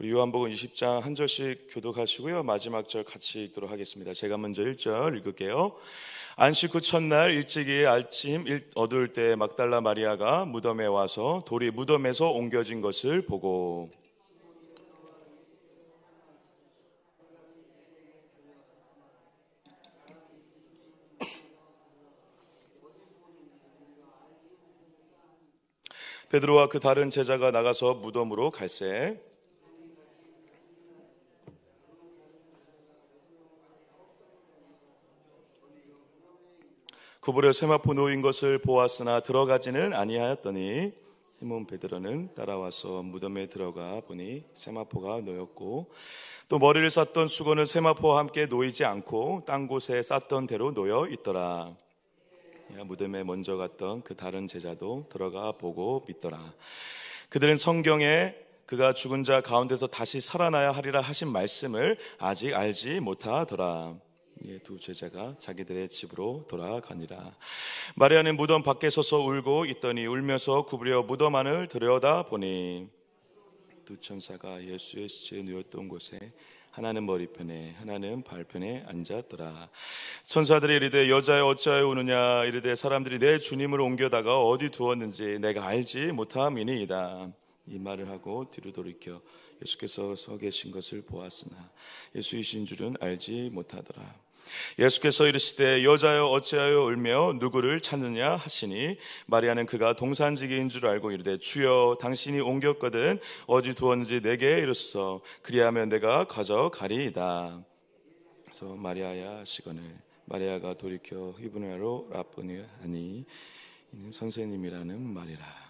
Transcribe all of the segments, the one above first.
우리 요한복음 20장 한 절씩 교독하시고요. 마지막 절 같이 읽도록 하겠습니다. 제가 먼저 1절 읽을게요. 안식 후 첫날 일찍이 아침 어두울 때 막달라 마리아가 무덤에 와서 돌이 무덤에서 옮겨진 것을 보고 베드로와 그 다른 제자가 나가서 무덤으로 갈새 구부려 세마포 놓인 것을 보았으나 들어가지는 아니하였더니 시몬 베드로는 따라와서 무덤에 들어가 보니 세마포가 놓였고 또 머리를 쌌던 수건은 세마포와 함께 놓이지 않고 딴 곳에 쌌던 대로 놓여 있더라. 무덤에 먼저 갔던 그 다른 제자도 들어가 보고 믿더라. 그들은 성경에 그가 죽은 자 가운데서 다시 살아나야 하리라 하신 말씀을 아직 알지 못하더라. 두 제자가 자기들의 집으로 돌아가니라. 마리아는 무덤 밖에 서서 울고 있더니 울면서 구부려 무덤 안을 들여다보니 두 천사가 예수의 시체에 누웠던 곳에 하나는 머리편에 하나는 발편에 앉았더라. 천사들이 이르되 여자여 어찌하여 우느냐 이르되 사람들이 내 주님을 옮겨다가 어디 두었는지 내가 알지 못함이니이다. 이 말을 하고 뒤로 돌이켜 예수께서 서 계신 것을 보았으나 예수이신 줄은 알지 못하더라. 예수께서 이르시되 여자여 어찌하여 울며 누구를 찾느냐 하시니 마리아는 그가 동산지기인 줄 알고 이르되 주여 당신이 옮겼거든 어디 두었는지 내게 이르소서 그리하면 내가 가져가리이다. 그래서 마리아야 하시거늘 마리아가 돌이켜 히브리어로 라보니 하니 이는 선생님이라는 말이라.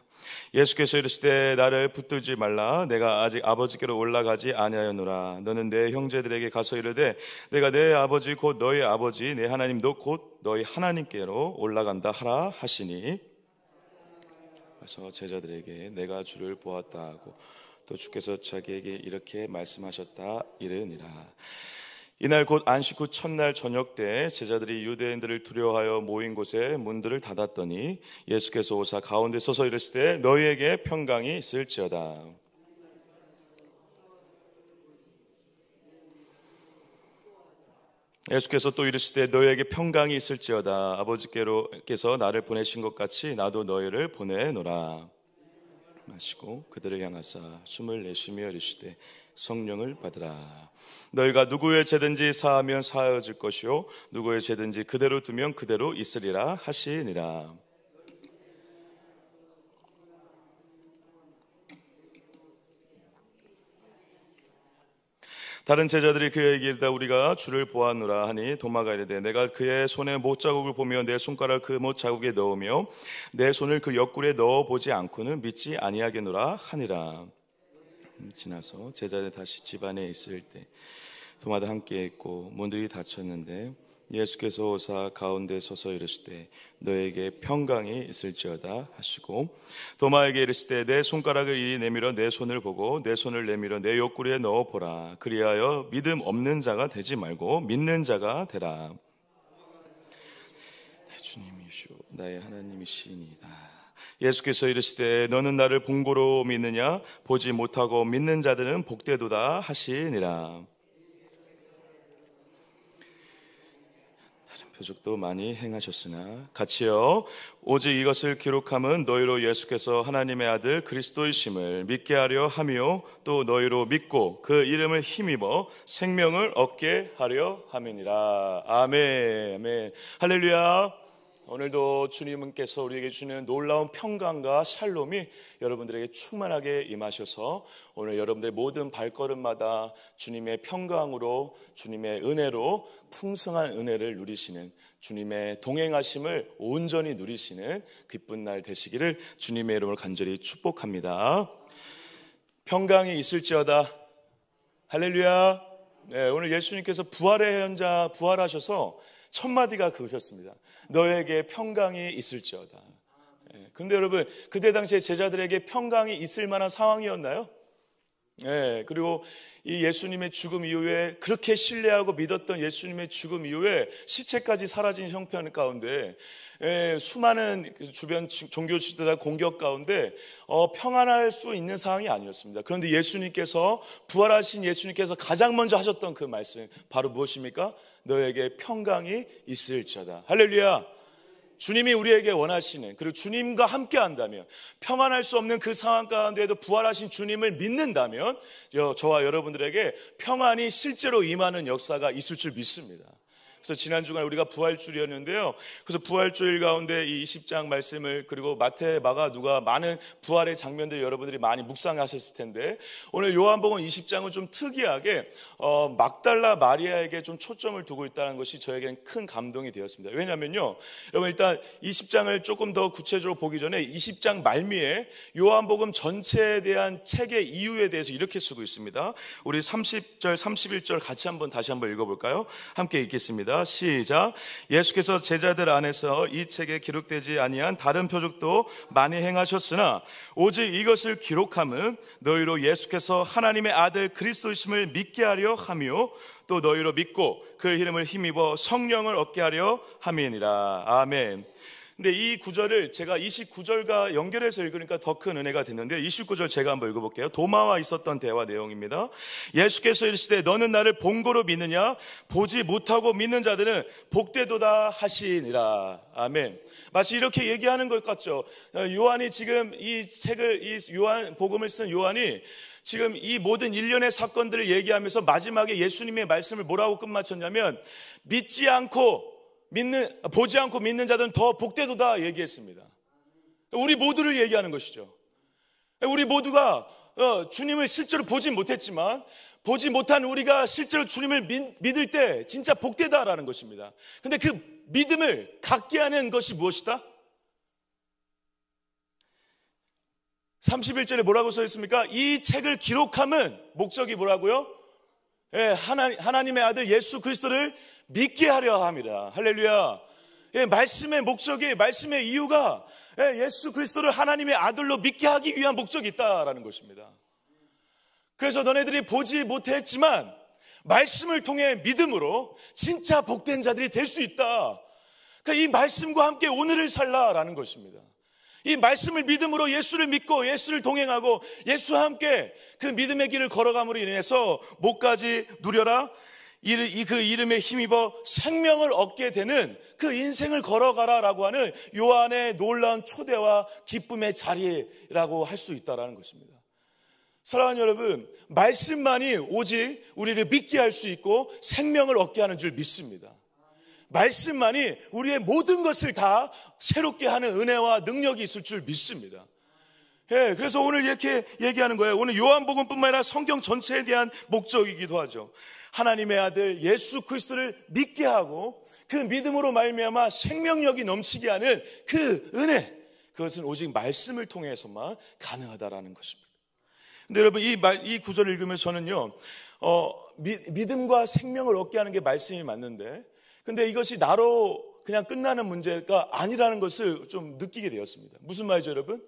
예수께서 이르시되 나를 붙들지 말라 내가 아직 아버지께로 올라가지 아니하였노라. 너는 내 형제들에게 가서 이르되 내가 내 아버지 곧 너희 아버지 내 하나님도 곧 너희 하나님께로 올라간다 하라 하시니 그래서 제자들에게 내가 주를 보았다 하고 또 주께서 자기에게 이렇게 말씀하셨다 이르니라. 이날 곧 안식 후 첫날 저녁 때 제자들이 유대인들을 두려워하여 모인 곳에 문들을 닫았더니 예수께서 오사 가운데 서서 이르시되 너희에게 평강이 있을지어다. 예수께서 또 이르시되 너희에게 평강이 있을지어다. 아버지께서 나를 보내신 것 같이 나도 너희를 보내노라. 마시고 그들을 향하사 숨을 내쉬며 이르시되 성령을 받으라. 너희가 누구의 죄든지 사하면 사하여질 것이요 누구의 죄든지 그대로 두면 그대로 있으리라 하시니라. 다른 제자들이 그에게 이르되 우리가 주를 보았노라 하니 도마가 이르되 내가 그의 손에 못자국을 보며 내 손가락을 그 못자국에 넣으며 내 손을 그 옆구리에 넣어보지 않고는 믿지 아니하겠노라 하니라. 지나서 제자들 다시 집 안에 있을 때 도마도 함께 있고 문들이 닫혔는데 예수께서 오사 가운데 서서 이르시되 너에게 평강이 있을지어다 하시고 도마에게 이르시되 내 손가락을 이리 내밀어 내 손을 보고 내 손을 내밀어 내 옆구리에 넣어보라. 그리하여 믿음 없는 자가 되지 말고 믿는 자가 되라. 내 주님이시오 나의 하나님이시니이다. 예수께서 이르시되 너는 나를 본고로 믿느냐 보지 못하고 믿는 자들은 복되도다 하시니라. 다른 표적도 많이 행하셨으나 같이요 오직 이것을 기록함은 너희로 예수께서 하나님의 아들 그리스도이심을 믿게 하려 함이요 또 너희로 믿고 그 이름을 힘입어 생명을 얻게 하려 함이니라. 아멘. 아멘. 할렐루야. 오늘도 주님께서 우리에게 주는 놀라운 평강과 샬롬이 여러분들에게 충만하게 임하셔서 오늘 여러분들의 모든 발걸음마다 주님의 평강으로 주님의 은혜로 풍성한 은혜를 누리시는 주님의 동행하심을 온전히 누리시는 기쁜 날 되시기를 주님의 이름으로 간절히 축복합니다. 평강이 있을지어다. 할렐루야. 네, 오늘 예수님께서 부활의 현자 부활하셔서 첫 마디가 그것이었습니다. 너에게 평강이 있을지어다. 근데 여러분 그때 당시에 제자들에게 평강이 있을 만한 상황이었나요? 그리고 이 예수님의 죽음 이후에 그렇게 신뢰하고 믿었던 예수님의 죽음 이후에 시체까지 사라진 형편 가운데 수많은 주변 종교 지도자 공격 가운데 평안할 수 있는 상황이 아니었습니다. 그런데 예수님께서 부활하신 예수님께서 가장 먼저 하셨던 그 말씀 바로 무엇입니까? 너에게 평강이 있을지어다. 할렐루야. 주님이 우리에게 원하시는, 그리고 주님과 함께 한다면, 평안할 수 없는 그 상황 가운데에도 부활하신 주님을 믿는다면 저와 여러분들에게 평안이 실제로 임하는 역사가 있을 줄 믿습니다. 그래서 지난 주간 우리가 부활주일이었는데요. 그래서 부활주일 가운데 이 20장 말씀을, 그리고 마태, 마가, 누가 많은 부활의 장면들 여러분들이 많이 묵상하셨을 텐데, 오늘 요한복음 20장은 좀 특이하게 막달라 마리아에게 좀 초점을 두고 있다는 것이 저에게는 큰 감동이 되었습니다. 왜냐하면요, 여러분 일단 20장을 조금 더 구체적으로 보기 전에 20장 말미에 요한복음 전체에 대한 책의 이유에 대해서 이렇게 쓰고 있습니다. 우리 30절 31절 같이 다시 한번 읽어볼까요? 함께 읽겠습니다. 시작. 예수께서 제자들 안에서 이 책에 기록되지 아니한 다른 표적도 많이 행하셨으나 오직 이것을 기록함은 너희로 예수께서 하나님의 아들 그리스도이심을 믿게 하려 함이요 또 너희로 믿고 그의 이름을 힘입어 성령을 얻게 하려 함이니라. 아멘. 근데 이 구절을 제가 29절과 연결해서 읽으니까 더 큰 은혜가 됐는데, 29절 제가 한번 읽어볼게요. 도마와 있었던 대화 내용입니다. 예수께서 이르시되 너는 나를 본고로 믿느냐? 보지 못하고 믿는 자들은 복되도다 하시니라. 아멘. 마치 이렇게 얘기하는 것 같죠. 요한이 지금 이 책을, 이 요한 복음을 쓴 요한이 지금 이 모든 일련의 사건들을 얘기하면서 마지막에 예수님의 말씀을 뭐라고 끝마쳤냐면, 보지 않고 믿는 자들은 더 복되도다 얘기했습니다. 우리 모두를 얘기하는 것이죠. 우리 모두가 주님을 실제로 보지 못했지만, 보지 못한 우리가 실제로 주님을 믿을 때 진짜 복되다라는 것입니다. 그런데 그 믿음을 갖게 하는 것이 무엇이다? 31절에 뭐라고 써 있습니까? 이 책을 기록함은 목적이 뭐라고요? 하나님의 아들 예수 그리스도를 믿게 하려 합니다. 할렐루야. 말씀의 목적이, 말씀의 이유가 예수 그리스도를 하나님의 아들로 믿게 하기 위한 목적이 있다라는 것입니다. 그래서 너네들이 보지 못했지만 말씀을 통해 믿음으로 진짜 복된 자들이 될 수 있다. 그러니까 이 말씀과 함께 오늘을 살라라는 것입니다. 이 말씀을 믿음으로 예수를 믿고 예수를 동행하고 예수와 함께 그 믿음의 길을 걸어감으로 인해서 목까지 누려라. 그 이름에 힘입어 생명을 얻게 되는 그 인생을 걸어가라라고 하는 요한의 놀라운 초대와 기쁨의 자리라고 할 수 있다는 것입니다. 사랑하는 여러분, 말씀만이 오직 우리를 믿게 할 수 있고 생명을 얻게 하는 줄 믿습니다. 말씀만이 우리의 모든 것을 다 새롭게 하는 은혜와 능력이 있을 줄 믿습니다. 그래서 오늘 이렇게 얘기하는 거예요. 오늘 요한복음뿐만 아니라 성경 전체에 대한 목적이기도 하죠. 하나님의 아들 예수 그리스도를 믿게 하고 그 믿음으로 말미암아 생명력이 넘치게 하는 그 은혜, 그것은 오직 말씀을 통해서만 가능하다라는 것입니다. 근데 여러분 이 구절을 읽으면서 저는요, 믿음과 생명을 얻게 하는 게 말씀이 맞는데, 근데 이것이 나로 그냥 끝나는 문제가 아니라는 것을 좀 느끼게 되었습니다. 무슨 말이죠, 여러분?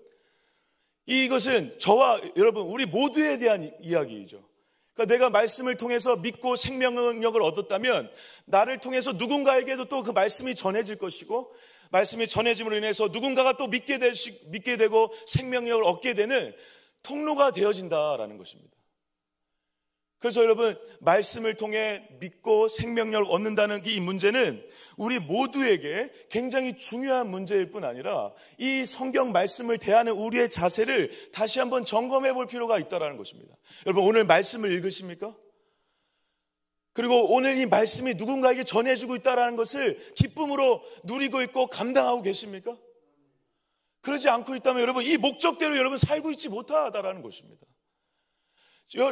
이것은 저와 여러분 우리 모두에 대한 이야기이죠. 그러니까 내가 말씀을 통해서 믿고 생명력을 얻었다면 나를 통해서 누군가에게도 또 그 말씀이 전해질 것이고, 말씀이 전해짐으로 인해서 누군가가 또 믿게 되고 생명력을 얻게 되는 통로가 되어진다라는 것입니다. 그래서 여러분, 말씀을 통해 믿고 생명력을 얻는다는 이 문제는 우리 모두에게 굉장히 중요한 문제일 뿐 아니라 이 성경 말씀을 대하는 우리의 자세를 다시 한번 점검해 볼 필요가 있다는 것입니다. 여러분, 오늘 말씀을 읽으십니까? 그리고 오늘 이 말씀이 누군가에게 전해지고 있다는 것을 기쁨으로 누리고 있고 감당하고 계십니까? 그러지 않고 있다면 여러분, 이 목적대로 여러분 살고 있지 못하다라는 것입니다.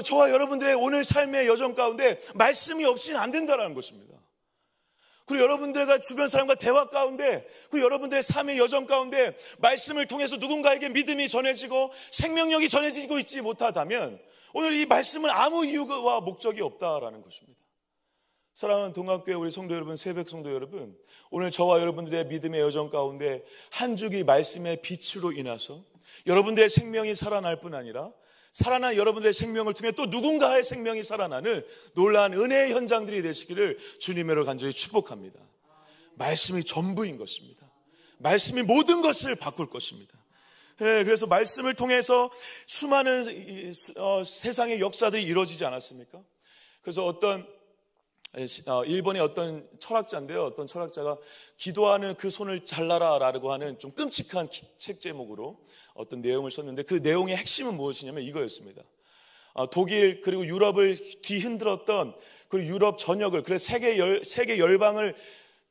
저와 여러분들의 오늘 삶의 여정 가운데 말씀이 없이는 안 된다는 것입니다. 그리고 여러분들과 주변 사람과 대화 가운데, 그리고 여러분들의 삶의 여정 가운데 말씀을 통해서 누군가에게 믿음이 전해지고 생명력이 전해지고 있지 못하다면 오늘 이 말씀은 아무 이유와 목적이 없다라는 것입니다. 사랑하는 동학교회 우리 성도 여러분, 새벽 성도 여러분, 오늘 저와 여러분들의 믿음의 여정 가운데 한 주기 말씀의 빛으로 인해서 여러분들의 생명이 살아날 뿐 아니라 살아난 여러분들의 생명을 통해 또 누군가의 생명이 살아나는 놀라운 은혜의 현장들이 되시기를 주님으로 간절히 축복합니다. 말씀이 전부인 것입니다. 말씀이 모든 것을 바꿀 것입니다. 그래서 말씀을 통해서 수많은 세상의 역사들이 이루어지지 않았습니까? 그래서 일본의 어떤 철학자인데요. 어떤 철학자가 기도하는 그 손을 잘라라라고 하는 좀 끔찍한 책 제목으로 어떤 내용을 썼는데 그 내용의 핵심은 무엇이냐면 이거였습니다. 독일 그리고 유럽을 뒤흔들었던 그리고 유럽 전역을 그래서 세계 열방을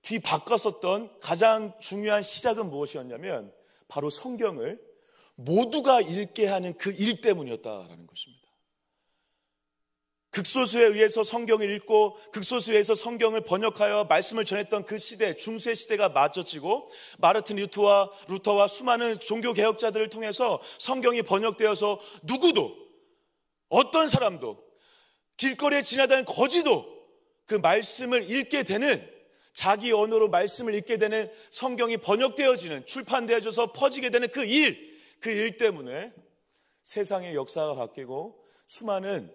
뒤바꿨었던 가장 중요한 시작은 무엇이었냐면 바로 성경을 모두가 읽게 하는 그 일 때문이었다라는 것입니다. 극소수에 의해서 성경을 읽고 극소수에서 성경을 번역하여 말씀을 전했던 그 시대, 중세 시대가 맞춰지고 마르틴 루터와 수많은 종교 개혁자들을 통해서 성경이 번역되어서 누구도 어떤 사람도 길거리에 지나다니는 거지도 그 말씀을 읽게 되는 자기 언어로 말씀을 읽게 되는 성경이 번역되어지는 출판되어져서 퍼지게 되는 그 일 때문에 세상의 역사가 바뀌고 수많은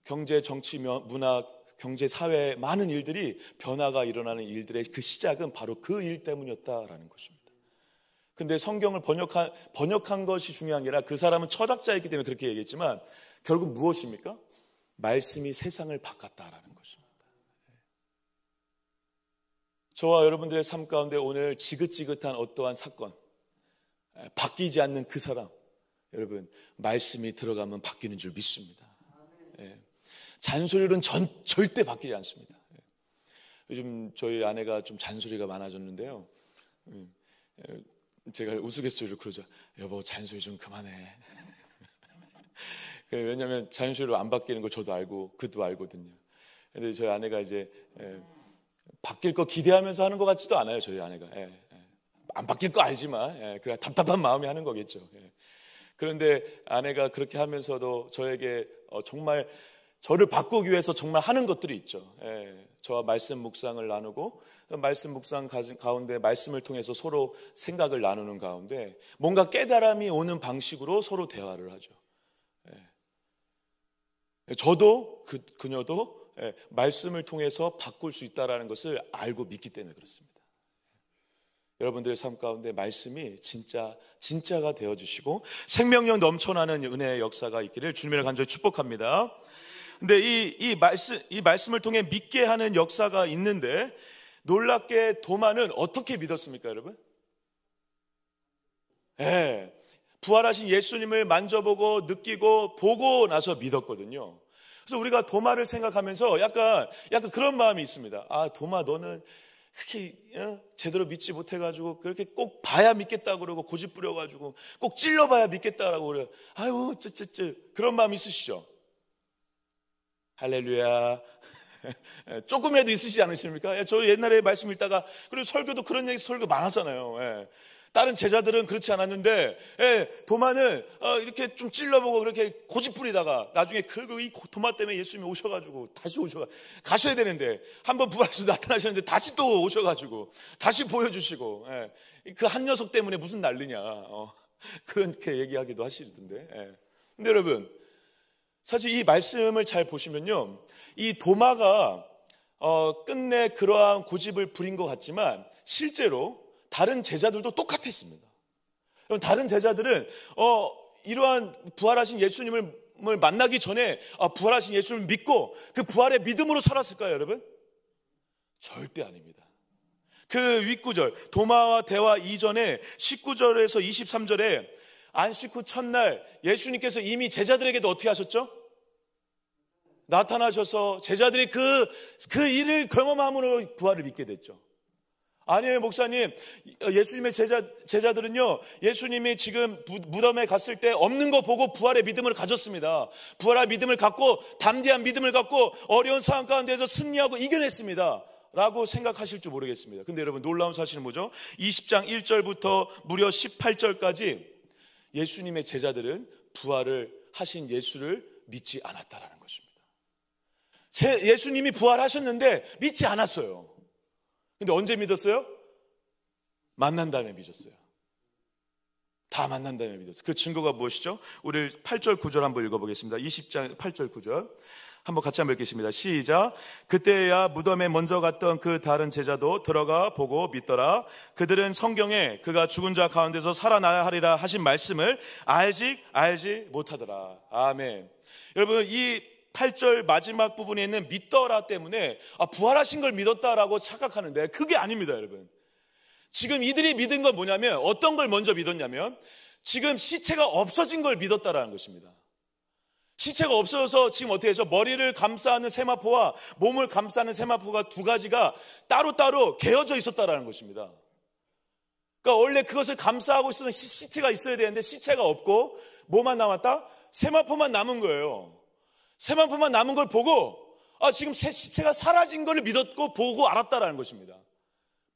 경제, 정치, 문화, 경제, 사회 많은 일들이 변화가 일어나는 일들의 그 시작은 바로 그 일 때문이었다라는 것입니다. 근데 성경을 번역한 것이 중요한 게 아니라 그 사람은 철학자였기 때문에 그렇게 얘기했지만 결국 무엇입니까? 말씀이 세상을 바꿨다라는 것입니다. 저와 여러분들의 삶 가운데 오늘 지긋지긋한 어떠한 사건, 바뀌지 않는 그 사람, 여러분 말씀이 들어가면 바뀌는 줄 믿습니다. 잔소리로는 절대 바뀌지 않습니다. 요즘 저희 아내가 좀 잔소리가 많아졌는데요. 제가 우스갯소리로 그러죠. 여보 잔소리 좀 그만해. 왜냐하면 잔소리로 안 바뀌는 걸 저도 알고 그도 알거든요. 근데 저희 아내가 이제 바뀔 거 기대하면서 하는 것 같지도 않아요. 저희 아내가 안 바뀔 거 알지만 그냥 답답한 마음이 하는 거겠죠. 그런데 아내가 그렇게 하면서도 저에게 정말 저를 바꾸기 위해서 정말 하는 것들이 있죠. 저와 말씀 묵상을 나누고 말씀 묵상 가운데 말씀을 통해서 서로 생각을 나누는 가운데 뭔가 깨달음이 오는 방식으로 서로 대화를 하죠. 저도 그녀도 말씀을 통해서 바꿀 수 있다는 것을 알고 믿기 때문에 그렇습니다. 여러분들의 삶 가운데 말씀이 진짜가 되어주시고 생명력 넘쳐나는 은혜의 역사가 있기를 주님을 간절히 축복합니다. 근데 이 말씀을 통해 믿게 하는 역사가 있는데 놀랍게 도마는 어떻게 믿었습니까, 여러분? 부활하신 예수님을 만져보고 느끼고 보고 나서 믿었거든요. 그래서 우리가 도마를 생각하면서 약간 그런 마음이 있습니다. 아, 도마 너는 그렇게 제대로 믿지 못해가지고 그렇게 꼭 봐야 믿겠다 그러고 고집 부려가지고 꼭 찔러봐야 믿겠다라고 그래요. 아유, 그런 마음 있으시죠? 할렐루야. 조금이라도 있으시지 않으십니까? 저 옛날에 말씀 읽다가 그리고 설교도 그런 얘기 설교 많았잖아요. 다른 제자들은 그렇지 않았는데 도마는 이렇게 좀 찔러보고 그렇게 고집 부리다가 나중에 결국 이 도마 때문에 예수님이 오셔가지고 다시 가셔야 되는데 한번 부활해서 나타나셨는데 다시 또 오셔가지고 다시 보여주시고 그 한 녀석 때문에 무슨 난리냐 그렇게 얘기하기도 하시던데. 근데 여러분 사실 이 말씀을 잘 보시면요, 이 도마가 끝내 그러한 고집을 부린 것 같지만 실제로 다른 제자들도 똑같았습니다. 다른 제자들은 이러한 부활하신 예수님을 만나기 전에 부활하신 예수님을 믿고 그 부활의 믿음으로 살았을까요, 여러분? 절대 아닙니다. 그 윗구절 도마와 대화 이전에 19절에서 23절에 안식 후 첫날 예수님께서 이미 제자들에게도 어떻게 하셨죠? 나타나셔서 제자들이 그 일을 경험함으로 부활을 믿게 됐죠. 아니에요, 목사님. 예수님의 제자들은요, 예수님이 지금 무덤에 갔을 때 없는 거 보고 부활의 믿음을 가졌습니다. 부활의 믿음을 갖고 담대한 믿음을 갖고 어려운 상황 가운데서 승리하고 이겨냈습니다. 라고 생각하실 줄 모르겠습니다. 근데 여러분 놀라운 사실은 뭐죠? 20장 1절부터 무려 18절까지 예수님의 제자들은 부활을 하신 예수를 믿지 않았다라는 것입니다. 예수님이 부활하셨는데 믿지 않았어요. 근데 언제 믿었어요? 만난 다음에 믿었어요. 다 만난 다음에 믿었어요. 그 증거가 무엇이죠? 우리 8절 9절 한번 읽어보겠습니다. 20장 8절 9절 한번 같이 한번 읽겠습니다. 시작. 그때야 무덤에 먼저 갔던 그 다른 제자도 들어가 보고 믿더라. 그들은 성경에 그가 죽은 자 가운데서 살아나야 하리라 하신 말씀을 알지 못하더라. 아멘. 여러분, 이 8절 마지막 부분에 있는 믿더라 때문에 부활하신 걸 믿었다라고 착각하는데 그게 아닙니다, 여러분. 지금 이들이 믿은 건 뭐냐면, 어떤 걸 먼저 믿었냐면 지금 시체가 없어진 걸 믿었다라는 것입니다. 시체가 없어져서 지금 어떻게 해서 머리를 감싸는 세마포와 몸을 감싸는 세마포가 두 가지가 따로따로 개어져 있었다라는 것입니다. 그러니까 원래 그것을 감싸고 있었던 시체가 있어야 되는데 시체가 없고 뭐만 남았다? 세마포만 남은 거예요. 세마포만 남은 걸 보고 지금 시체가 사라진 걸 믿었고 보고 알았다라는 것입니다.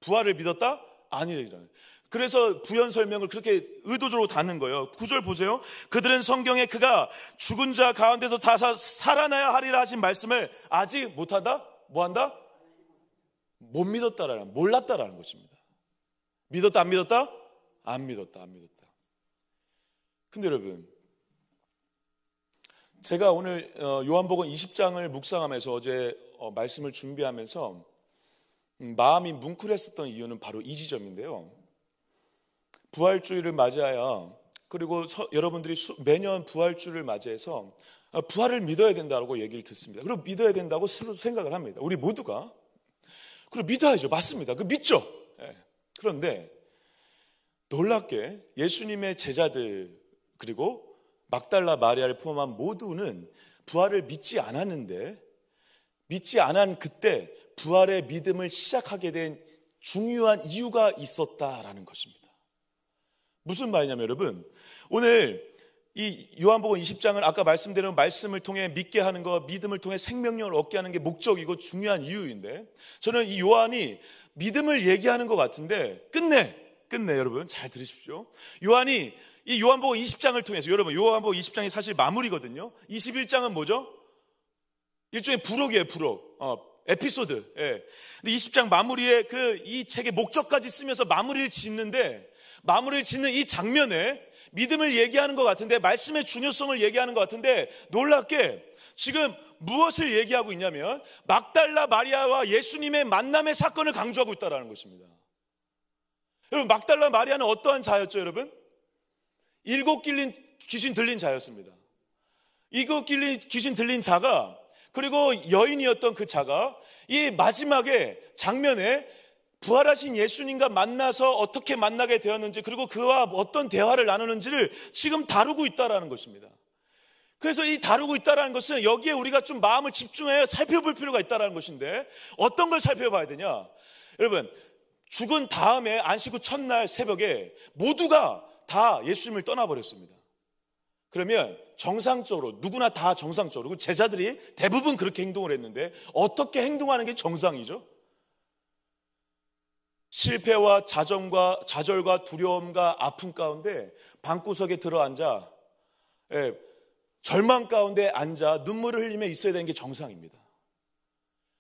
부활을 믿었다? 아니라. 그래서 부연 설명을 그렇게 의도적으로 다는 거예요. 9절 보세요. 그들은 성경에 그가 죽은 자 가운데서 다 살아나야 하리라 하신 말씀을 아직 못한다? 뭐한다? 못 믿었다라는, 몰랐다라는 것입니다. 믿었다 안 믿었다? 안 믿었다. 근데 여러분, 제가 오늘 요한복음 20장을 묵상하면서 어제 말씀을 준비하면서 마음이 뭉클했었던 이유는 바로 이 지점인데요. 부활주의를 맞이하여, 그리고 여러분들이 매년 부활주를 맞이해서 부활을 믿어야 된다고 얘기를 듣습니다. 그리고 믿어야 된다고 스스로 생각을 합니다. 우리 모두가. 그리고 믿어야죠. 맞습니다. 그 믿죠. 그런데 놀랍게 예수님의 제자들 그리고 막달라 마리아를 포함한 모두는 부활을 믿지 않았는데, 믿지 않은 그때 부활의 믿음을 시작하게 된 중요한 이유가 있었다라는 것입니다. 무슨 말이냐면 여러분, 오늘 이 요한복음 20장을 아까 말씀드린 말씀을 통해 믿게 하는 것, 믿음을 통해 생명력을 얻게 하는 게 목적이고 중요한 이유인데, 저는 이 요한이 믿음을 얘기하는 것 같은데 끝내 여러분 잘 들으십시오. 요한이 이 요한복음 20장을 통해서, 여러분 요한복음 20장이 사실 마무리거든요. 21장은 뭐죠? 일종의 부록이에요. 부록. 에피소드. 근데 20장 마무리에 이 책의 목적까지 쓰면서 마무리를 짓는 이 장면에 믿음을 얘기하는 것 같은데, 말씀의 중요성을 얘기하는 것 같은데, 놀랍게 지금 무엇을 얘기하고 있냐면 막달라 마리아와 예수님의 만남의 사건을 강조하고 있다는 것입니다. 여러분, 막달라 마리아는 어떠한 자였죠, 여러분? 7 귀신 들린 자였습니다. 7 귀신 들린 자가, 그리고 여인이었던 그 자가 이 마지막에 장면에 부활하신 예수님과 만나서 어떻게 만나게 되었는지, 그리고 그와 어떤 대화를 나누는지를 지금 다루고 있다는 것입니다. 그래서 이 다루고 있다는 것은 여기에 우리가 좀 마음을 집중해서 살펴볼 필요가 있다는 것인데, 어떤 걸 살펴봐야 되냐? 여러분, 죽은 다음에 안식 후 첫날 새벽에 모두가 다 예수님을 떠나버렸습니다. 그러면 정상적으로, 누구나 다 정상적으로, 그리고 제자들이 대부분 그렇게 행동을 했는데 어떻게 행동하는 게 정상이죠? 실패와 좌절과 두려움과 아픔 가운데 방구석에 들어앉아, 절망 가운데 앉아 눈물을 흘리며 있어야 되는 게 정상입니다.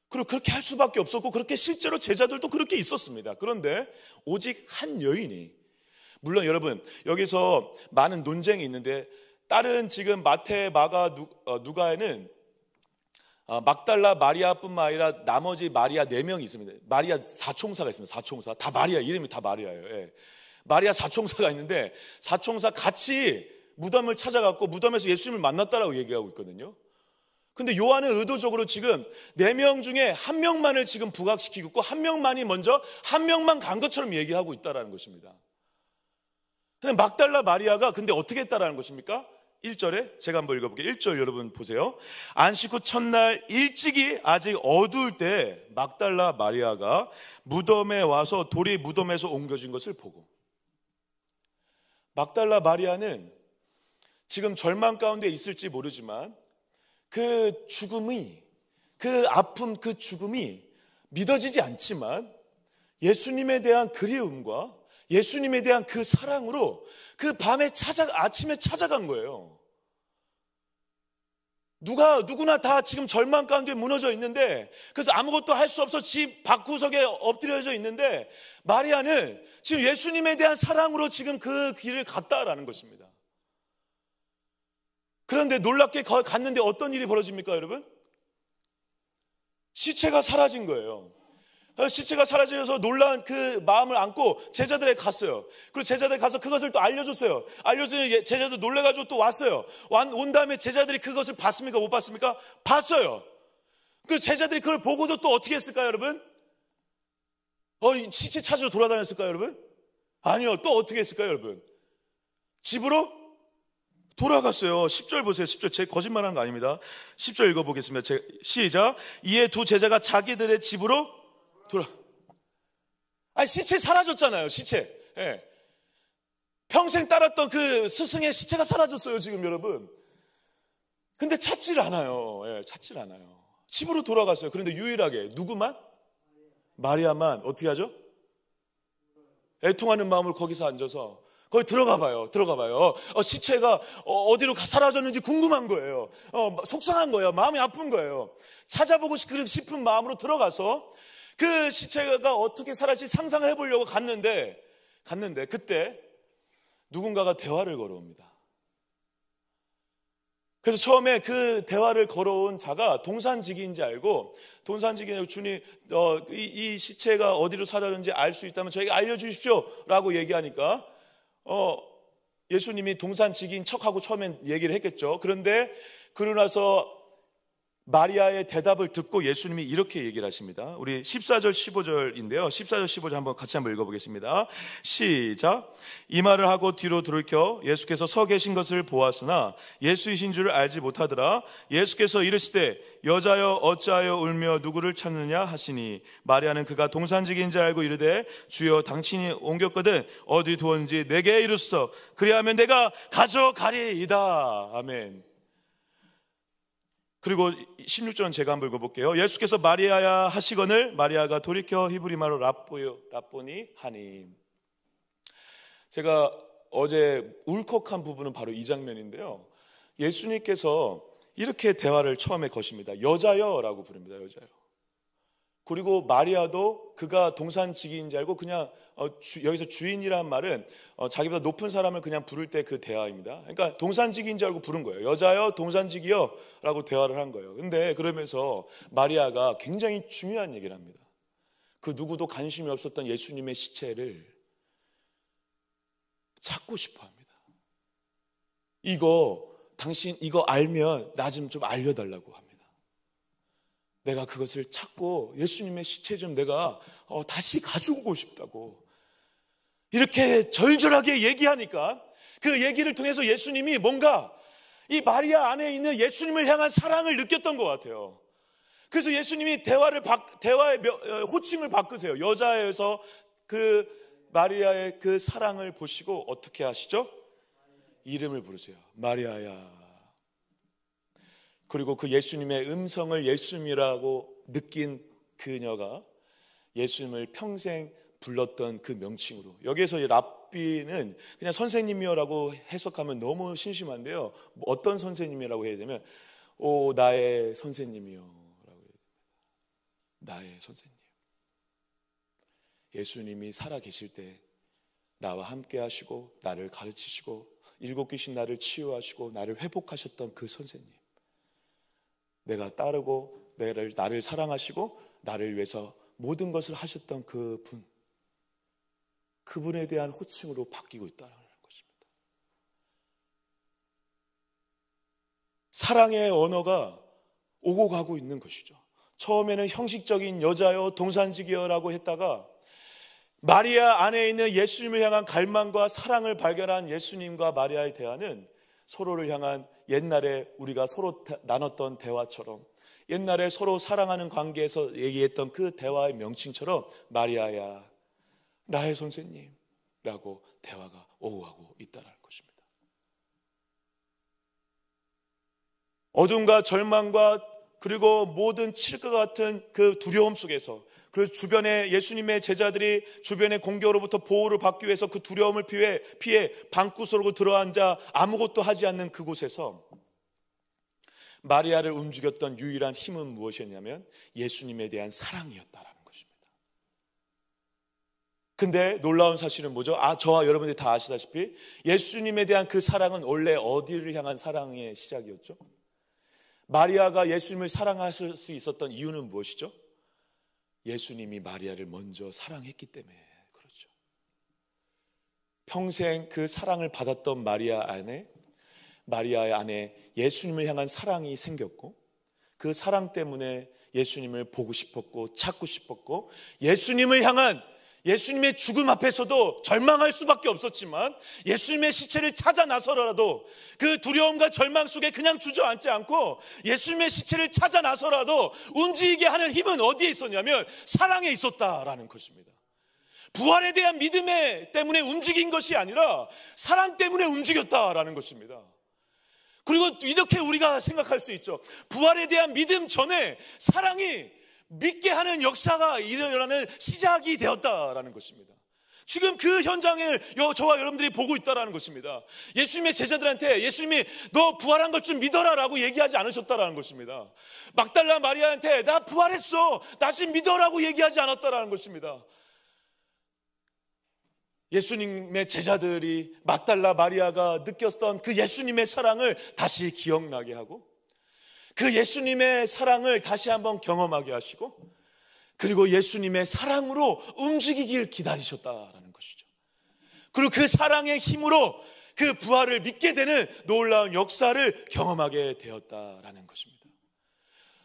그리고 그렇게 할 수밖에 없었고, 그렇게 실제로 제자들도 그렇게 있었습니다. 그런데 오직 한 여인이, 물론 여러분 여기서 많은 논쟁이 있는데, 다른 지금 마태, 마가, 누가에는 막달라 마리아뿐만 아니라 나머지 마리아 4명이 있습니다. 마리아 사총사가 있습니다. 사총사. 다 마리아, 이름이 다 마리아예요. 마리아 사총사가 있는데, 사총사 같이 무덤을 찾아갔고 무덤에서 예수님을 만났다라고 얘기하고 있거든요. 근데 요한은 의도적으로 지금 4명 중에 1명만을 지금 부각시키고 있고, 1명만이 먼저 1명만 간 것처럼 얘기하고 있다는 것입니다. 근데 막달라 마리아가 근데 어떻게 했다라는 것입니까? 1절에 제가 한번 읽어볼게요. 1절 여러분 보세요. 안식 후 첫날 일찍이 아직 어두울 때 막달라 마리아가 무덤에 와서 돌이 무덤에서 옮겨진 것을 보고. 막달라 마리아는 지금 절망 가운데 있을지 모르지만 그 죽음이, 그 아픔, 그 죽음이 믿어지지 않지만 예수님에 대한 그리움과 예수님에 대한 그 사랑으로 그 아침에 찾아간 거예요. 누구나 다 지금 절망 가운데 무너져 있는데, 그래서 아무것도 할 수 없어 집 밖구석에 엎드려져 있는데, 마리아는 지금 예수님에 대한 사랑으로 지금 그 길을 갔다라는 것입니다. 그런데 놀랍게 갔는데 어떤 일이 벌어집니까, 여러분? 시체가 사라진 거예요. 시체가 사라져서 놀란 그 마음을 안고 제자들에게 갔어요. 그리고 제자들이 가서 그것을 또 알려줬어요. 알려주니 제자들 놀래가지고 또 왔어요. 온 다음에 제자들이 그것을 봤습니까? 못 봤습니까? 봤어요. 그 제자들이 그걸 보고도 또 어떻게 했을까요, 여러분? 시체 찾으러 돌아다녔을까요, 여러분? 아니요. 또 어떻게 했을까요, 여러분? 집으로 돌아갔어요. 10절 보세요. 10절. 제 거짓말하는 거 아닙니다. 10절 읽어보겠습니다. 시작. 이에 두 제자가 자기들의 집으로 시체 사라졌잖아요. 시체. 예. 평생 따랐던 그 스승의 시체가 사라졌어요, 지금 여러분. 근데 찾질 않아요. 예, 찾질 않아요. 집으로 돌아갔어요. 그런데 유일하게 누구만? 마리아만 어떻게 하죠? 애통하는 마음으로 거기서 앉아서 거기 들어가 봐요. 시체가 어디로 사라졌는지 궁금한 거예요. 속상한 거예요. 마음이 아픈 거예요. 찾아보고 싶은 마음으로 들어가서 그 시체가 어떻게 살았지 상상을 해보려고 갔는데 그때 누군가가 대화를 걸어옵니다. 그래서 처음에 그 대화를 걸어온 자가 동산지기인지 알고, 동산지기는 주님 이 시체가 어디로 사라졌는지 알 수 있다면 저에게 알려주십시오 라고 얘기하니까 예수님이 동산지기인 척하고 처음엔 얘기를 했겠죠. 그런데 그러고 나서 마리아의 대답을 듣고 예수님이 이렇게 얘기를 하십니다. 우리 14절 15절인데요 14절 15절 한번 같이 한번 읽어보겠습니다. 시작. 이 말을 하고 뒤로 돌이켜 예수께서 서 계신 것을 보았으나 예수이신 줄을 알지 못하더라. 예수께서 이르시되 여자여 어찌하여 울며 누구를 찾느냐 하시니 마리아는 그가 동산지기인 줄 알고 이르되 주여 당신이 옮겼거든 어디 두었는지 내게 이르소서 그리하면 내가 가져가리이다. 아멘. 그리고 16절은 제가 한번 읽어볼게요. 예수께서 마리아야 하시거늘 마리아가 돌이켜 히브리말로 라보니 하니. 제가 어제 울컥한 부분은 바로 이 장면인데요. 예수님께서 이렇게 대화를 처음에 거십니다. 여자여 라고 부릅니다. 여자여. 그리고 마리아도 그가 동산지기인 줄 알고 그냥 여기서 주인이란 말은 자기보다 높은 사람을 그냥 부를 때 그 대화입니다. 그러니까 동산지기인 줄 알고 부른 거예요. 여자여 동산지기여 라고 대화를 한 거예요. 근데 그러면서 마리아가 굉장히 중요한 얘기를 합니다. 그 누구도 관심이 없었던 예수님의 시체를 찾고 싶어 합니다. 당신 이거 알면 나 좀 알려달라고 합니다. 내가 그것을 찾고 예수님의 시체 좀 내가 다시 가져오고 싶다고 이렇게 절절하게 얘기하니까 그 얘기를 통해서 예수님이 뭔가 이 마리아 안에 있는 예수님을 향한 사랑을 느꼈던 것 같아요. 그래서 예수님이 대화의 호칭을 바꾸세요. 여자에서 그 마리아의 그 사랑을 보시고 어떻게 하시죠? 이름을 부르세요. 마리아야. 그리고 그 예수님의 음성을 예수님이라고 느낀 그녀가 예수님을 평생 불렀던 그 명칭으로, 여기에서 랍비는 그냥 선생님이여라고 해석하면 너무 심심한데요. 어떤 선생님이라고 해야 되면 나의 선생님이여 라고 해야 됩니다. 나의 선생님. 예수님이 살아계실 때 나와 함께 하시고 나를 가르치시고 일곱 귀신 나를 치유하시고 나를 회복하셨던 그 선생님, 내가 따르고 나를 사랑하시고 나를 위해서 모든 것을 하셨던 그분에 대한 호칭으로 바뀌고 있다는 것입니다. 사랑의 언어가 오고 가고 있는 것이죠. 처음에는 형식적인 여자여 동산지기여라고 했다가 마리아 안에 있는 예수님을 향한 갈망과 사랑을 발견한 예수님과 마리아의 대화는 서로를 향한 옛날에 우리가 서로 나눴던 대화처럼, 옛날에 서로 사랑하는 관계에서 얘기했던 그 대화의 명칭처럼 마리아야 나의 선생님라고 대화가 오고 가고 있다는 것입니다. 어둠과 절망과 그리고 모든 칠 것 같은 그 두려움 속에서, 그래서 주변에 예수님의 제자들이 주변의 공격으로부터 보호를 받기 위해서 그 두려움을 피해 방구석으로 들어앉아 아무것도 하지 않는 그곳에서 마리아를 움직였던 유일한 힘은 무엇이었냐면 예수님에 대한 사랑이었다라는 것입니다. 근데 놀라운 사실은 뭐죠? 저와 여러분들이 다 아시다시피 예수님에 대한 그 사랑은 원래 어디를 향한 사랑의 시작이었죠? 마리아가 예수님을 사랑하실 수 있었던 이유는 무엇이죠? 예수님이 마리아를 먼저 사랑했기 때문에 그렇죠. 평생 그 사랑을 받았던 마리아의 안에 예수님을 향한 사랑이 생겼고, 그 사랑 때문에 예수님을 보고 싶었고 찾고 싶었고, 예수님을 향한 예수님의 죽음 앞에서도 절망할 수밖에 없었지만 예수님의 시체를 찾아 나서라도 그 두려움과 절망 속에 그냥 주저앉지 않고 예수님의 시체를 찾아 나서라도 움직이게 하는 힘은 어디에 있었냐면 사랑에 있었다라는 것입니다. 부활에 대한 믿음 때문에 움직인 것이 아니라 사랑 때문에 움직였다라는 것입니다. 그리고 이렇게 우리가 생각할 수 있죠. 부활에 대한 믿음 전에 사랑이 믿게 하는 역사가 일어나는 시작이 되었다라는 것입니다. 지금 그 현장을 저와 여러분들이 보고 있다라는 것입니다. 예수님의 제자들한테 예수님이 너 부활한 것 좀 믿어라라고 얘기하지 않으셨다라는 것입니다. 막달라 마리아한테 나 부활했어, 나 좀 믿어라고 얘기하지 않았다라는 것입니다. 예수님의 제자들이 막달라 마리아가 느꼈던 그 예수님의 사랑을 다시 기억나게 하고, 그 예수님의 사랑을 다시 한번 경험하게 하시고, 그리고 예수님의 사랑으로 움직이길 기다리셨다라는 것이죠. 그리고 그 사랑의 힘으로 그 부활을 믿게 되는 놀라운 역사를 경험하게 되었다라는 것입니다.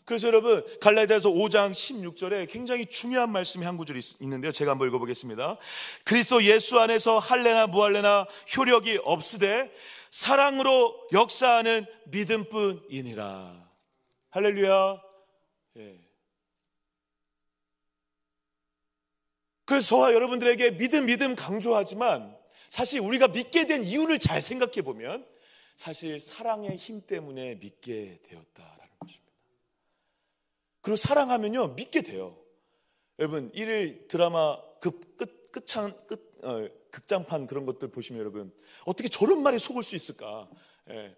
그래서 여러분, 갈라디아서 5장 16절에 굉장히 중요한 말씀이 한 구절이 있는데요, 제가 한번 읽어보겠습니다. 그리스도 예수 안에서 할례나 무할례나 효력이 없으되 사랑으로 역사하는 믿음뿐이니라. 할렐루야. 예. 그래서 저와 여러분들에게 믿음 강조하지만 사실 우리가 믿게 된 이유를 잘 생각해 보면 사실 사랑의 힘 때문에 믿게 되었다라는 것입니다. 그리고 사랑하면요 믿게 돼요. 여러분 1일 드라마 극장판 그런 것들 보시면 여러분 어떻게 저런 말에 속을 수 있을까? 예.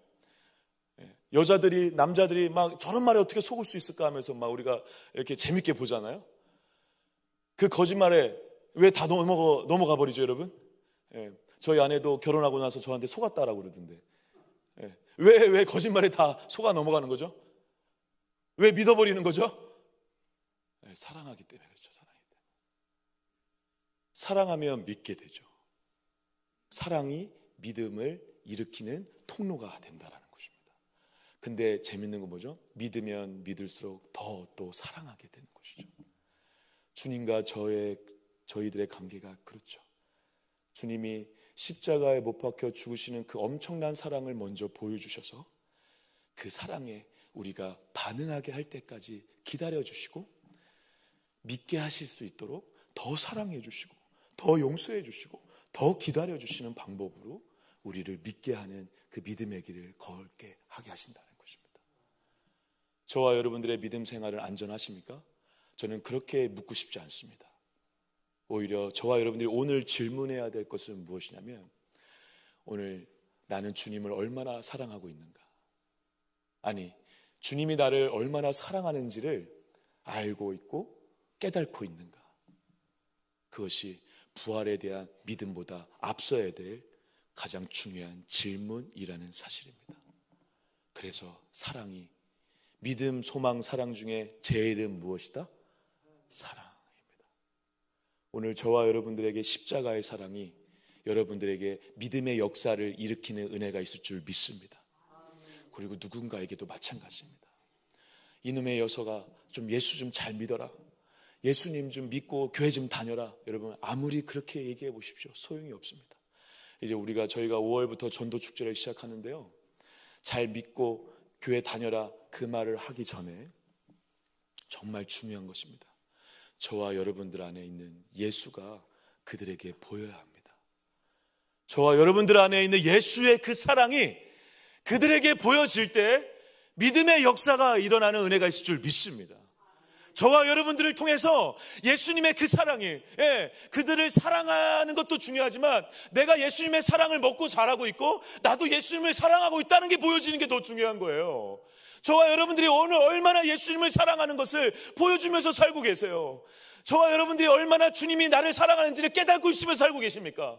여자들이 남자들이 막 저런 말에 어떻게 속을 수 있을까 하면서 막 우리가 이렇게 재밌게 보잖아요. 그 거짓말에 왜 다 넘어가 버리죠, 여러분? 예, 저희 아내도 결혼하고 나서 저한테 속았다라고 그러던데. 예, 왜 거짓말에 다 속아 넘어가는 거죠? 왜 믿어버리는 거죠? 예, 사랑하기 때문에 그렇죠. 사랑하기 때문에. 사랑하면 믿게 되죠. 사랑이 믿음을 일으키는 통로가 된다라는 것입니다. 근데 재밌는 건 뭐죠? 믿으면 믿을수록 더 또 사랑하게 되는 것이죠. 주님과 저희들의 관계가 그렇죠. 주님이 십자가에 못 박혀 죽으시는 그 엄청난 사랑을 먼저 보여주셔서 그 사랑에 우리가 반응하게 할 때까지 기다려주시고 믿게 하실 수 있도록 더 사랑해 주시고 더 용서해 주시고 더 기다려 주시는 방법으로 우리를 믿게 하는 그 믿음의 길을 걸게 하게 하신다는 것입니다. 저와 여러분들의 믿음 생활은 안전하십니까? 저는 그렇게 묻고 싶지 않습니다. 오히려 저와 여러분들이 오늘 질문해야 될 것은 무엇이냐면 오늘 나는 주님을 얼마나 사랑하고 있는가? 아니, 주님이 나를 얼마나 사랑하는지를 알고 있고 깨닫고 있는가? 그것이 부활에 대한 믿음보다 앞서야 될 가장 중요한 질문이라는 사실입니다. 그래서 사랑이 믿음, 소망, 사랑 중에 제일은 무엇이다? 사랑입니다. 오늘 저와 여러분들에게 십자가의 사랑이 여러분들에게 믿음의 역사를 일으키는 은혜가 있을 줄 믿습니다. 그리고 누군가에게도 마찬가지입니다. 이놈의 여서가 좀 예수 좀 잘 믿어라, 예수님 좀 믿고 교회 좀 다녀라. 여러분 아무리 그렇게 얘기해 보십시오. 소용이 없습니다. 이제 저희가 5월부터 전도 축제를 시작하는데요. 잘 믿고 교회 다녀라 그 말을 하기 전에 정말 중요한 것입니다. 저와 여러분들 안에 있는 예수가 그들에게 보여야 합니다. 저와 여러분들 안에 있는 예수의 그 사랑이 그들에게 보여질 때 믿음의 역사가 일어나는 은혜가 있을 줄 믿습니다. 저와 여러분들을 통해서 예수님의 그 사랑이, 그들을 사랑하는 것도 중요하지만 내가 예수님의 사랑을 먹고 자라고 있고 나도 예수님을 사랑하고 있다는 게 보여지는 게 더 중요한 거예요. 저와 여러분들이 오늘 얼마나 예수님을 사랑하는 것을 보여주면서 살고 계세요? 저와 여러분들이 얼마나 주님이 나를 사랑하는지를 깨닫고 있으면서 살고 계십니까?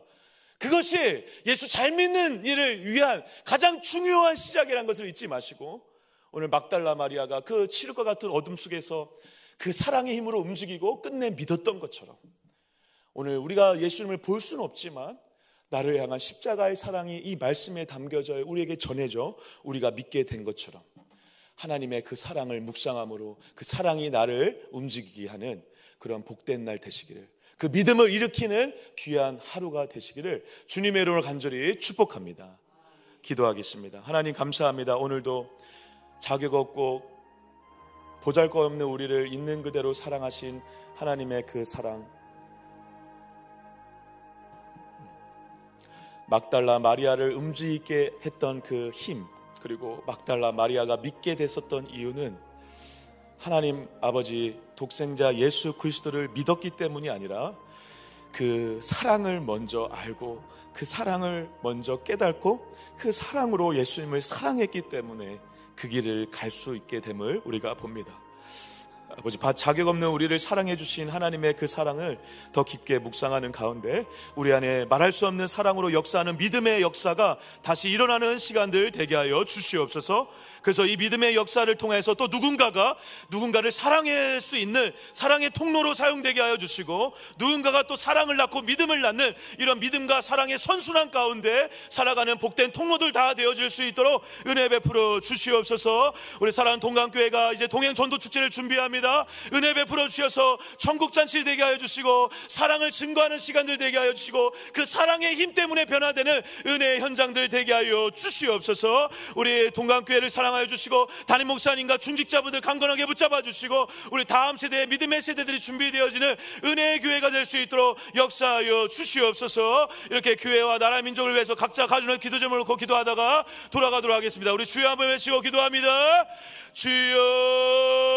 그것이 예수 잘 믿는 일을 위한 가장 중요한 시작이라는 것을 잊지 마시고, 오늘 막달라 마리아가 그 칠흑과 같은 어둠 속에서 그 사랑의 힘으로 움직이고 끝내 믿었던 것처럼, 오늘 우리가 예수님을 볼 수는 없지만 나를 향한 십자가의 사랑이 이 말씀에 담겨져 우리에게 전해져 우리가 믿게 된 것처럼, 하나님의 그 사랑을 묵상함으로 그 사랑이 나를 움직이게 하는 그런 복된 날 되시기를, 그 믿음을 일으키는 귀한 하루가 되시기를 주님의 이름으로 간절히 축복합니다. 기도하겠습니다. 하나님 감사합니다. 오늘도 자격 없고 보잘것없는 우리를 있는 그대로 사랑하신 하나님의 그 사랑, 막달라 마리아를 움직이게 했던 그 힘, 그리고 막달라 마리아가 믿게 됐었던 이유는 하나님 아버지 독생자 예수 그리스도를 믿었기 때문이 아니라 그 사랑을 먼저 알고 그 사랑을 먼저 깨닫고 그 사랑으로 예수님을 사랑했기 때문에 그 길을 갈 수 있게 됨을 우리가 봅니다. 아버지, 자격 없는 우리를 사랑해 주신 하나님의 그 사랑을 더 깊게 묵상하는 가운데 우리 안에 말할 수 없는 사랑으로 역사하는 믿음의 역사가 다시 일어나는 시간들 되게 하여 주시옵소서. 그래서 이 믿음의 역사를 통해서 또 누군가를 사랑할 수 있는 사랑의 통로로 사용되게 하여 주시고, 누군가가 또 사랑을 낳고 믿음을 낳는 이런 믿음과 사랑의 선순환 가운데 살아가는 복된 통로들 다 되어질 수 있도록 은혜 베풀어 주시옵소서. 우리 사랑하는 동강교회가 이제 동행 전도 축제를 준비합니다. 은혜 베풀어 주셔서 천국 잔치 되게 하여 주시고, 사랑을 증거하는 시간들 되게 하여 주시고, 그 사랑의 힘 때문에 변화되는 은혜의 현장들 되게 하여 주시옵소서. 우리 동강교회를 사랑하여 주시고, 담임 목사님과 중직자분들 강건하게 붙잡아 주시고, 우리 다음 세대의 믿음의 세대들이 준비되어지는 은혜의 교회가 될 수 있도록 역사하여 주시옵소서. 이렇게 교회와 나라 민족을 위해서 각자 가지는 기도 제목을 놓고 기도하다가 돌아가도록 하겠습니다. 우리 주여 한번 외치고 기도합니다. 주여